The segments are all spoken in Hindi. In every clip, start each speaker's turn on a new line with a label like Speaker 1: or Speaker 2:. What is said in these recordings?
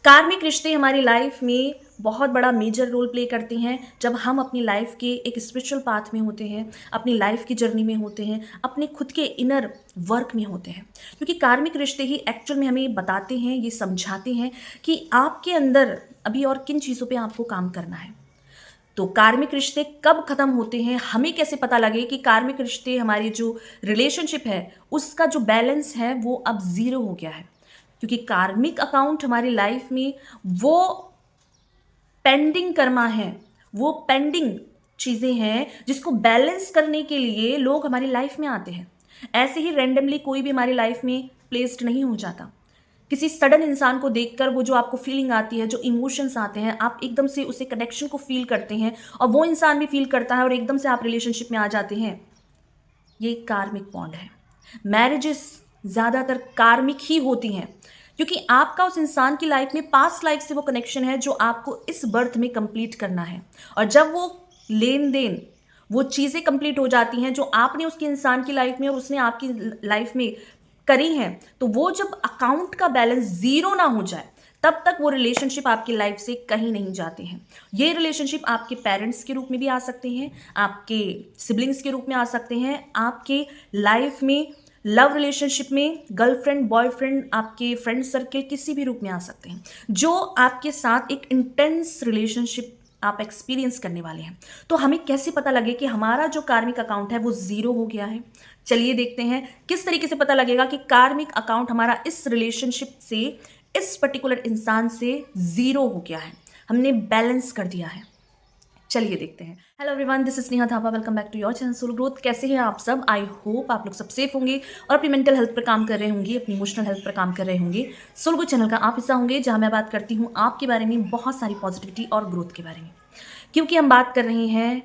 Speaker 1: कार्मिक रिश्ते हमारी लाइफ में बहुत बड़ा मेजर रोल प्ले करते हैं जब हम अपनी लाइफ के एक स्पिरिचुअल पाथ में होते हैं, अपनी लाइफ की जर्नी में होते हैं, अपने खुद के इनर वर्क में होते हैं। क्योंकि कार्मिक रिश्ते ही एक्चुअल में हमें बताते हैं, ये समझाते हैं कि आपके अंदर अभी और किन चीज़ों पे आपको काम करना है। तो कार्मिक रिश्ते कब खत्म होते हैं, हमें कैसे पता लगे कि कार्मिक रिश्ते हमारी जो रिलेशनशिप है उसका जो बैलेंस है वो अब ज़ीरो हो गया है। क्योंकि कार्मिक अकाउंट हमारी लाइफ में वो पेंडिंग कर्मा है, वो पेंडिंग चीज़ें हैं जिसको बैलेंस करने के लिए लोग हमारी लाइफ में आते हैं। ऐसे ही रैंडमली कोई भी हमारी लाइफ में प्लेस्ड नहीं हो जाता। किसी सडन इंसान को देखकर वो जो आपको फीलिंग आती है, जो इमोशंस आते हैं, आप एकदम से उसे कनेक्शन को फील करते हैं और वो इंसान भी फील करता है और एकदम से आप रिलेशनशिप में आ जाते हैं। ये कार्मिक बॉन्ड है। मैरिजेस ज़्यादातर कार्मिक ही होती हैं क्योंकि आपका उस इंसान की लाइफ में पास्ट लाइफ से वो कनेक्शन है जो आपको इस बर्थ में कंप्लीट करना है। और जब वो लेन देन, वो चीज़ें कंप्लीट हो जाती हैं जो आपने उसके इंसान की लाइफ में और उसने आपकी लाइफ में करी हैं, तो वो जब अकाउंट का बैलेंस ज़ीरो ना हो जाए तब तक वो रिलेशनशिप आपकी लाइफ से कहीं नहीं जाते हैं। ये रिलेशनशिप आपके पेरेंट्स के रूप में भी आ सकते हैं, आपके सिबलिंग्स के रूप में आ सकते हैं, आपके लाइफ में लव रिलेशनशिप में गर्लफ्रेंड बॉयफ्रेंड, आपके फ्रेंड सर्किल किसी भी रूप में आ सकते हैं, जो आपके साथ एक इंटेंस रिलेशनशिप आप एक्सपीरियंस करने वाले हैं। तो हमें कैसे पता लगे कि हमारा जो कार्मिक अकाउंट है वो ज़ीरो हो गया है? चलिए देखते हैं किस तरीके से पता लगेगा कि कार्मिक अकाउंट हमारा इस रिलेशनशिप से, इस पर्टिकुलर इंसान से ज़ीरो हो गया है, हमने बैलेंस कर दिया है। चलिए देखते हैं। Hello everyone, this is Sneha Thapa. Welcome back to your channel soul growth. कैसे हैं आप सब? आई होप आप लोग सब सेफ होंगे और अपनी मेंटल हेल्थ पर काम कर रहे होंगे, अपनी इमोशनल हेल्थ पर काम कर रहे होंगे। सोल ग्रोथ चैनल का आप हिस्सा होंगे जहां मैं बात करती हूं आपके बारे में, बहुत सारी पॉजिटिविटी और ग्रोथ के बारे में। क्योंकि हम बात कर रहे हैं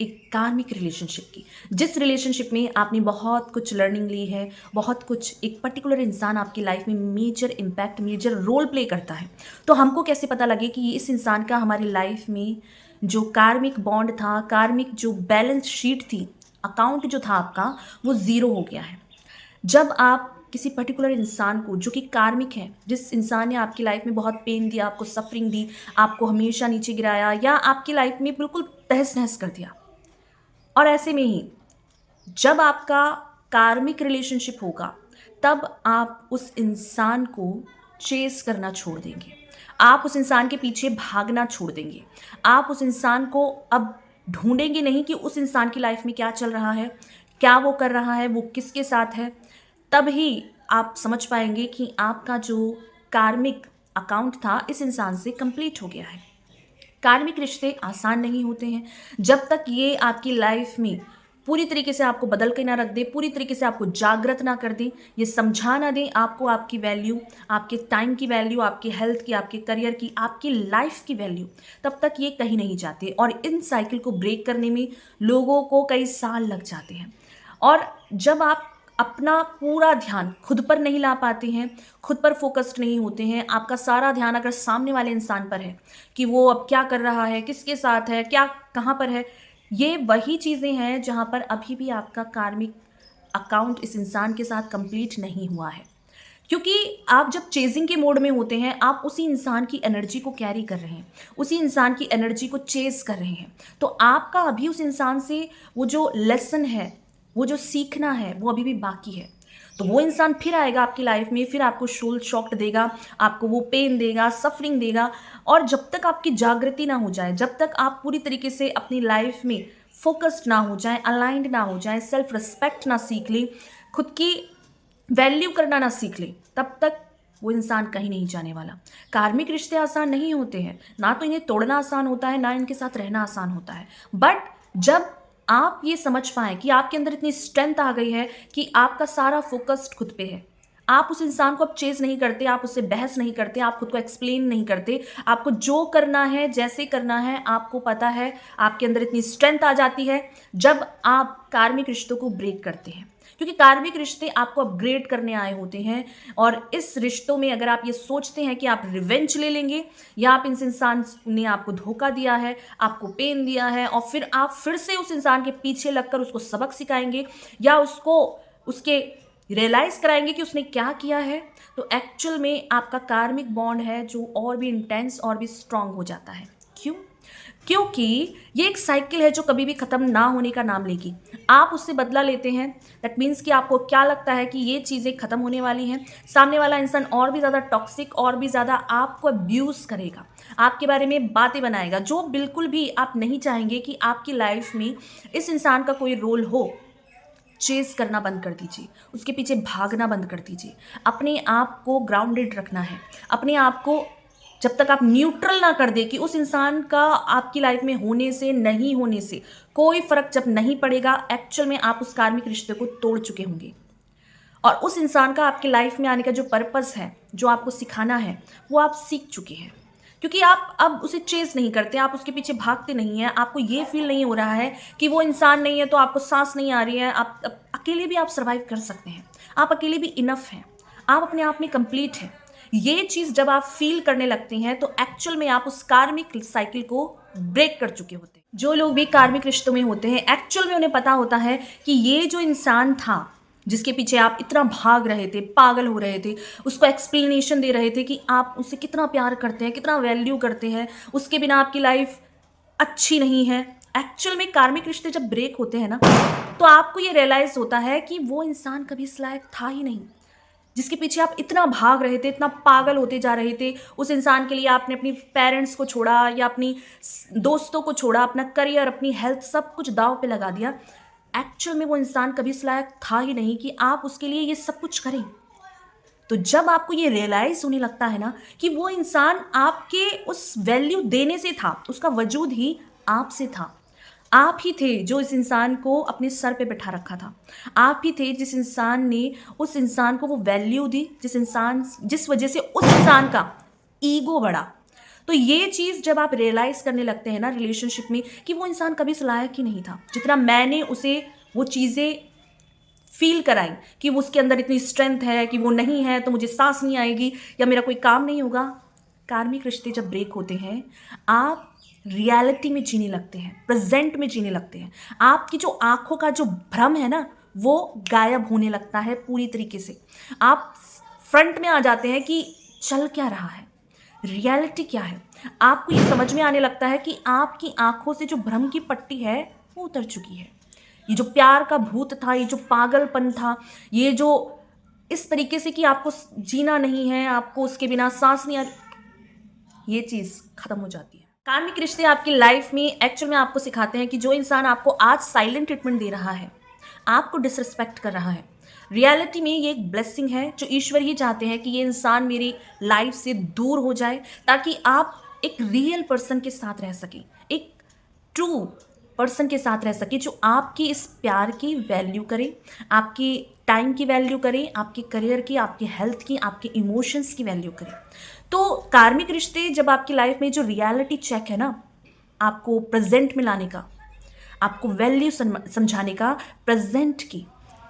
Speaker 1: एक कार्मिक रिलेशनशिप की, जिस रिलेशनशिप में आपने बहुत कुछ लर्निंग ली है, बहुत कुछ, एक पर्टिकुलर इंसान आपकी लाइफ में major impact, major role play करता है। तो हमको कैसे पता लगे कि इस इंसान का हमारी लाइफ में जो कार्मिक बॉन्ड था, कार्मिक जो बैलेंस शीट थी, अकाउंट जो था आपका, वो ज़ीरो हो गया है। जब आप किसी पर्टिकुलर इंसान को जो कि कार्मिक है, जिस इंसान ने आपकी लाइफ में बहुत पेन दिया, आपको सफरिंग दी, आपको हमेशा नीचे गिराया या आपकी लाइफ में बिल्कुल तहस नहस कर दिया, और ऐसे में ही जब आपका कार्मिक रिलेशनशिप होगा तब आप उस इंसान को चेस करना छोड़ देंगे, आप उस इंसान के पीछे भागना छोड़ देंगे। आप उस इंसान को अब ढूंढेंगे नहीं कि उस इंसान की लाइफ में क्या चल रहा है, क्या वो कर रहा है, वो किसके साथ है। तब ही आप समझ पाएंगे कि आपका जो कार्मिक अकाउंट था इस इंसान से कंप्लीट हो गया है। कार्मिक रिश्ते आसान नहीं होते हैं। जब तक ये आपकी लाइफ में पूरी तरीके से आपको बदल के ना रख दे, पूरी तरीके से आपको जागृत ना कर दे, ये समझा ना दें आपको आपकी वैल्यू, आपके टाइम की वैल्यू, आपकी हेल्थ की, आपके करियर की, आपकी लाइफ की वैल्यू, तब तक ये कहीं नहीं जाते। और इन साइकिल को ब्रेक करने में लोगों को कई साल लग जाते हैं। और जब आप अपना पूरा ध्यान खुद पर नहीं ला पाते हैं, खुद पर फोकस्ड नहीं होते हैं, आपका सारा ध्यान अगर सामने वाले इंसान पर है कि वो अब क्या कर रहा है, किसके साथ है, क्या, कहाँ पर है, ये वही चीज़ें हैं जहाँ पर अभी भी आपका कार्मिक अकाउंट इस इंसान के साथ कंप्लीट नहीं हुआ है। क्योंकि आप जब चेजिंग के मोड में होते हैं, आप उसी इंसान की एनर्जी को कैरी कर रहे हैं, उसी इंसान की एनर्जी को चेज कर रहे हैं। तो आपका अभी उस इंसान से वो जो लेसन है, वो जो सीखना है, वो अभी भी बाकी है। तो वो इंसान फिर आएगा आपकी लाइफ में, फिर आपको सोल शॉक्ड देगा, आपको वो पेन देगा, सफरिंग देगा। और जब तक आपकी जागृति ना हो जाए, जब तक आप पूरी तरीके से अपनी लाइफ में फोकस्ड ना हो जाए, अलाइंड ना हो जाए, सेल्फ रिस्पेक्ट ना सीख ले, खुद की वैल्यू करना ना सीख ले, तब तक वो इंसान कहीं नहीं जाने वाला। कार्मिक रिश्ते आसान नहीं होते हैं, ना तो इन्हें तोड़ना आसान होता है, ना इनके साथ रहना आसान होता है। बट जब आप ये समझ पाएँ कि आपके अंदर इतनी स्ट्रेंथ आ गई है कि आपका सारा फोकस्ड खुद पे है, आप उस इंसान को अब चेज़ नहीं करते, आप उससे बहस नहीं करते, आप खुद को एक्सप्लेन नहीं करते, आपको जो करना है, जैसे करना है, आपको पता है, आपके अंदर इतनी स्ट्रेंथ आ जाती है जब आप कार्मिक रिश्तों को ब्रेक करते हैं। क्योंकि कार्मिक रिश्ते आपको अपग्रेड करने आए होते हैं। और इस रिश्तों में अगर आप ये सोचते हैं कि आप रिवेंज ले लेंगे, या आप इस इंसान ने आपको धोखा दिया है, आपको पेन दिया है, और फिर आप फिर से उस इंसान के पीछे लगकर उसको सबक सिखाएंगे या उसको उसके रियलाइज़ कराएंगे कि उसने क्या किया है, तो एक्चुअल में आपका कार्मिक बॉन्ड है जो और भी इंटेंस और भी स्ट्रांग हो जाता है। क्यों? क्योंकि ये एक साइकिल है जो कभी भी खत्म ना होने का नाम लेगी। आप उससे बदला लेते हैं, दैट मीन्स कि आपको क्या लगता है कि ये चीज़ें खत्म होने वाली हैं, सामने वाला इंसान और भी ज़्यादा टॉक्सिक और भी ज़्यादा आपको अब्यूज़ करेगा, आपके बारे में बातें बनाएगा, जो बिल्कुल भी आप नहीं चाहेंगे कि आपकी लाइफ में इस इंसान का कोई रोल हो। चेज़ करना बंद कर दीजिए, उसके पीछे भागना बंद कर दीजिए। अपने आप को ग्राउंडेड रखना है, अपने आप को जब तक आप न्यूट्रल ना कर दें कि उस इंसान का आपकी लाइफ में होने से, नहीं होने से कोई फ़र्क जब नहीं पड़ेगा, एक्चुअल में आप उस कार्मिक रिश्ते को तोड़ चुके होंगे। और उस इंसान का आपकी लाइफ में आने का जो पर्पस है, जो आपको सिखाना है, वो आप सीख चुके हैं। क्योंकि आप अब उसे चेज़ नहीं करते, आप उसके पीछे भागते नहीं हैं, आपको ये फ़ील नहीं हो रहा है कि वो इंसान नहीं है तो आपको साँस नहीं आ रही है, आप अकेले भी आप सर्वाइव कर सकते हैं। आप अकेले भी इनफ़ हैं, आप अपने आप में कंप्लीट हैं। ये चीज़ जब आप फ़ील करने लगते हैं तो एक्चुअल में आप उस कार्मिक साइकिल को ब्रेक कर चुके होते हैं। जो लोग भी कार्मिक रिश्तों में होते हैं, एक्चुअल में उन्हें पता होता है कि ये जो इंसान था, जिसके पीछे आप इतना भाग रहे थे, पागल हो रहे थे, उसको एक्सप्लेनेशन दे रहे थे कि आप उसे कितना प्यार करते हैं, कितना वैल्यू करते हैं, उसके बिना आपकी लाइफ अच्छी नहीं है। एक्चुअल में कार्मिक रिश्ते जब ब्रेक होते हैं ना, तो आपको ये रियलाइज़ होता है कि वो इंसान कभी इस लायक था ही नहीं। जिसके पीछे आप इतना भाग रहे थे, इतना पागल होते जा रहे थे, उस इंसान के लिए आपने अपनी पेरेंट्स को छोड़ा या अपनी दोस्तों को छोड़ा, अपना करियर, अपनी हेल्थ, सब कुछ दांव पे लगा दिया। एक्चुअल में वो इंसान कभी इस लायक था ही नहीं कि आप उसके लिए ये सब कुछ करें। तो जब आपको ये रियलाइज़ होने लगता है ना कि वो इंसान आपके उस वैल्यू देने से था, उसका वजूद ही आपसे था। आप ही थे जो इस इंसान को अपने सर पे बिठा रखा था। आप ही थे जिस इंसान ने उस इंसान को वो वैल्यू दी, जिस वजह से उस इंसान का ईगो बढ़ा। तो ये चीज़ जब आप रियलाइज़ करने लगते हैं ना रिलेशनशिप में कि वो इंसान कभी इस लायक ही नहीं था, जितना मैंने उसे वो चीज़ें फ़ील कराई कि वो उसके अंदर इतनी स्ट्रेंथ है कि वो नहीं है तो मुझे सांस नहीं आएगी या मेरा कोई काम नहीं होगा। कार्मिक रिश्ते जब ब्रेक होते हैं, आप रियलिटी में जीने लगते हैं, प्रेजेंट में जीने लगते हैं। आपकी जो आंखों का जो भ्रम है ना, वो गायब होने लगता है पूरी तरीके से। आप फ्रंट में आ जाते हैं कि चल क्या रहा है, रियलिटी क्या है। आपको ये समझ में आने लगता है कि आपकी आंखों से जो भ्रम की पट्टी है वो उतर चुकी है। ये जो प्यार का भूत था, ये जो पागलपन था, ये जो इस तरीके से कि आपको जीना नहीं है, आपको उसके बिना सांस नहीं आ रही, ये चीज़ खत्म हो जाती है। कार्मिक रिश्ते आपकी लाइफ में एक्चुअल में आपको सिखाते हैं कि जो इंसान आपको आज साइलेंट ट्रीटमेंट दे रहा है, आपको डिसरिस्पेक्ट कर रहा है, रियलिटी में ये एक ब्लेसिंग है जो ईश्वर ही चाहते हैं कि ये इंसान मेरी लाइफ से दूर हो जाए, ताकि आप एक रियल पर्सन के साथ रह सकें, एक ट्रू पर्सन के साथ रह सके जो आपकी इस प्यार की वैल्यू करे, आपकी टाइम की वैल्यू करे, आपके करियर की, आपकी हेल्थ की, आपके इमोशंस की वैल्यू करे। तो कार्मिक रिश्ते जब आपकी लाइफ में जो रियलिटी चेक है ना, आपको प्रेजेंट में लाने का, आपको वैल्यू समझाने का, प्रेजेंट की,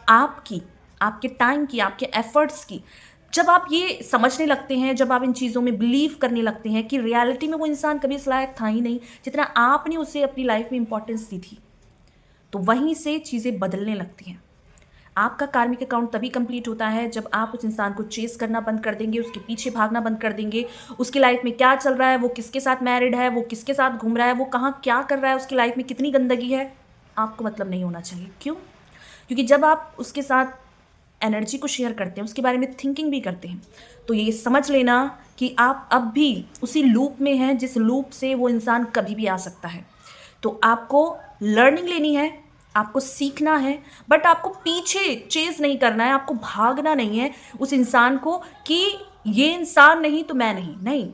Speaker 1: आपकी, आपके टाइम की, आपके एफर्ट्स की, जब आप ये समझने लगते हैं, जब आप इन चीज़ों में बिलीव करने लगते हैं कि रियलिटी में वो इंसान कभी इस लायक था ही नहीं जितना आपने उसे अपनी लाइफ में इंपॉर्टेंस दी थी, तो वहीं से चीज़ें बदलने लगती हैं। आपका कार्मिक अकाउंट तभी कंप्लीट होता है जब आप उस इंसान को चेस करना बंद कर देंगे, उसके पीछे भागना बंद कर देंगे, उसकी लाइफ में क्या चल रहा है, वो किसके साथ मैरिड है, वो किसके साथ घूम रहा है, वो कहाँ क्या कर रहा है, उसकी लाइफ में कितनी गंदगी है, आपको मतलब नहीं होना चाहिए। क्यों? क्योंकि जब आप उसके साथ एनर्जी को शेयर करते हैं, उसके बारे में थिंकिंग भी करते हैं, तो ये समझ लेना कि आप अब भी उसी लूप में हैं जिस लूप से वो इंसान कभी भी आ सकता है। तो आपको लर्निंग लेनी है, आपको सीखना है, बट आपको पीछे चेज़ नहीं करना है, आपको भागना नहीं है उस इंसान को कि ये इंसान नहीं तो मैं नहीं। नहीं,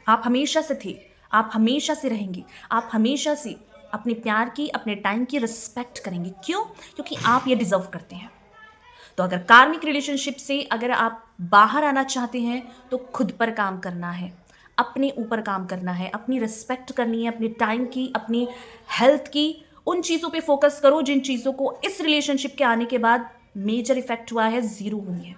Speaker 1: आप हमेशा से थे, आप हमेशा से रहेंगे, आप हमेशा से अपने प्यार की, अपने टाइम की रिस्पेक्ट करेंगे। क्यों? क्योंकि आप ये डिज़र्व करते हैं। तो अगर कार्मिक रिलेशनशिप से अगर आप बाहर आना चाहते हैं तो खुद पर काम करना है, अपने ऊपर काम करना है, अपनी रिस्पेक्ट करनी है, अपने टाइम की, अपनी हेल्थ की। उन चीज़ों पे फोकस करो जिन चीज़ों को इस रिलेशनशिप के आने के बाद मेजर इफेक्ट हुआ है, ज़ीरो हुई है।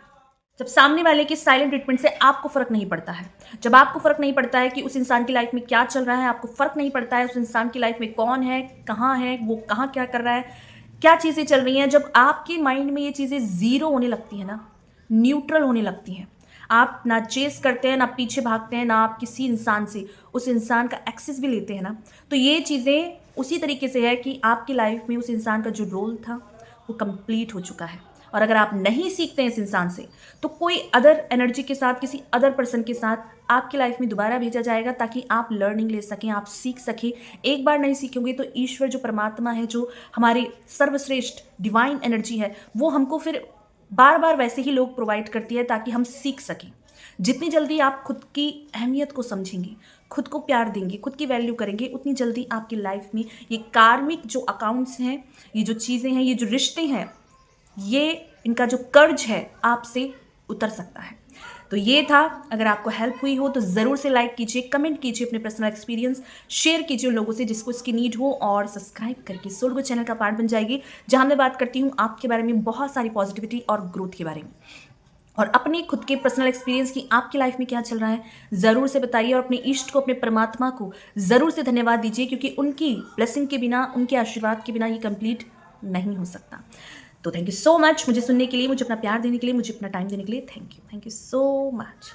Speaker 1: जब सामने वाले के साइलेंट ट्रीटमेंट से आपको फ़र्क नहीं पड़ता है, जब आपको फ़र्क नहीं पड़ता है कि उस इंसान की लाइफ में क्या चल रहा है, आपको फ़र्क नहीं पड़ता है उस इंसान की लाइफ में कौन है, वो कहाँ क्या कर रहा है, क्या चीज़ें चल रही हैं, जब आपके माइंड में ये चीज़ें ज़ीरो होने लगती हैं ना, न्यूट्रल होने लगती हैं, आप ना चेस करते हैं, ना पीछे भागते हैं, ना आप किसी इंसान से उस इंसान का एक्सेस भी लेते हैं ना, तो ये चीज़ें उसी तरीके से है कि आपकी लाइफ में उस इंसान का जो रोल था, वो कंप्लीट हो चुका है। और अगर आप नहीं सीखते हैं इस इंसान से, तो कोई अदर एनर्जी के साथ, किसी अदर पर्सन के साथ आपकी लाइफ में दोबारा भेजा जाएगा ताकि आप लर्निंग ले सकें, आप सीख सकें। एक बार नहीं सीखेंगे तो ईश्वर जो परमात्मा है, जो हमारी सर्वश्रेष्ठ डिवाइन एनर्जी है, वो हमको फिर बार-बार वैसे ही लोग प्रोवाइड करती है ताकि हम सीख सकें। जितनी जल्दी आप खुद की अहमियत को समझेंगे, खुद को प्यार देंगे, खुद की वैल्यू करेंगे, उतनी जल्दी आपकी लाइफ में ये कार्मिक जो अकाउंट्स हैं, ये जो चीज़ें हैं, ये जो रिश्ते हैं, ये इनका जो कर्ज है आपसे उतर सकता है। तो ये था, अगर आपको हेल्प हुई हो तो ज़रूर से लाइक कीजिए, कमेंट कीजिए, अपने पर्सनल एक्सपीरियंस शेयर कीजिए उन लोगों से जिसको इसकी नीड हो, और सब्सक्राइब करके सोलगो चैनल का पार्ट बन जाएगी, जहाँ मैं बात करती हूँ आपके बारे में, बहुत सारी पॉजिटिविटी और ग्रोथ के बारे में। और अपने खुद के पर्सनल एक्सपीरियंस की आपकी लाइफ में क्या चल रहा है ज़रूर से बताइए, और अपने इष्ट को, अपने परमात्मा को ज़रूर से धन्यवाद दीजिए, क्योंकि उनकी ब्लेसिंग के बिना, उनके आशीर्वाद के बिना ये कंप्लीट नहीं हो सकता। तो थैंक यू सो मच मुझे सुनने के लिए, मुझे अपना प्यार देने के लिए, मुझे अपना टाइम देने के लिए। Thank you so much.